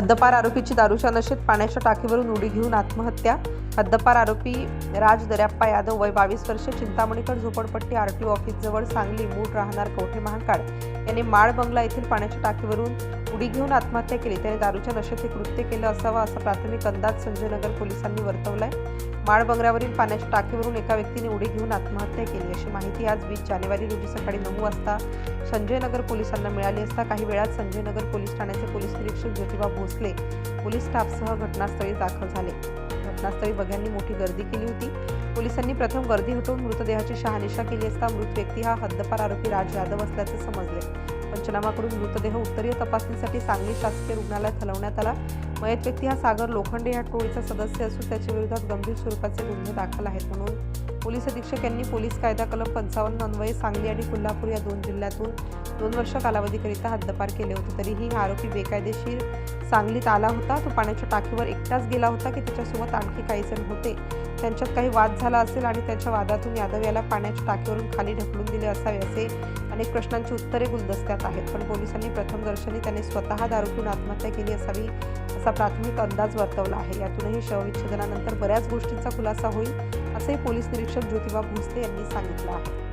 हद्दपार आरोपीची दारूच्या नशेत पाण्याच्या टाकीवरून उडी घेऊन आत्महत्या। हद्दपार आरोपी राज दर्याप्पा यादव वय 22 वर्ष, चिंतामणीकर झोपडपट्टी आरटीओ ऑफिस जवळ सांगली, मूळ राहणार कवठे महांकाळ यांनी माळ बंगला येथील पाण्याच्या टाकीवरून उडी घेऊन आत्महत्या केली। त्याने दारूच्या नशेत हे कृत्य केलं असावं असा प्राथमिक अंदाज संजय नगर पोलिसांनी वर्तवलाय। माळ बंगल्यावरील पाण्याच्या टाकीवरून एका व्यक्तीने उडी घेऊन आत्महत्या केली अशी माहिती आज 20 जानेवारी रोजी सकाळी 9 वाजता संजय नगर पोलिसांना मिळाली असता काही वेळात संजय नगर पोलीस ठाण्याचे पोलीस निरीक्षक ज्योतिबा भोसले पोलीस स्टाफसह घटनास्थळी दाखल झाले। घटनास्थळी बघ्यांनी मोठी गर्दी केली होती। पोलिसांनी प्रथम गर्दी हटवून मृतदेहाची शहानिशा केली असता मृत व्यक्ती हा हद्दपार आरोपी राज यादव असल्याचे समजले। पंचनामा करून मृतदेह उत्तरीय तपासणीसाठी सांगली शासकीय रुग्णालयात हलवण्यात आला। मयत व्यक्ती हा सागर लोखंडे या टोळीचा सदस्य असून त्याच्या विरोधात गंभीर स्वरूपाचे गुन्हे दाखल आहेत म्हणून पोलीस अधीक्षक यांनी पोलीस कायदा कलम 55 अन्वये सांगली आणि कोल्हापूर या 2 जिल्ह्यातून 2 वर्ष कालावधीकरिता हद्दपार केले होते। तरीही हा आरोपी बेकायदेशीर सांगलीत आला होता। तो पाण्याच्या टाकीवर एकटाच गेला होता की त्याच्यासोबत आणखी काही जण होते, त्यांच्यात काही वाद झाला असेल आणि त्यांच्या वादातून यादव याला पाण्याच्या टाकीवरून खाली ढकलून दिले असावे असे अनेक प्रश्नांची उत्तरे गुलदस्त्यात आहेत। पण पोलिसांनी प्रथमदर्शनी त्याने स्वतः दारू पिऊन आत्महत्या केली असावी असा प्राथमिक अंदाज वर्तवला आहे। यातूनही शवविच्छेदनानंतर बऱ्याच गोष्टींचा खुलासा होईल असे पोलीस निरीक्षक ज्योतिबा भोसले यांनी सांगितलं आहे।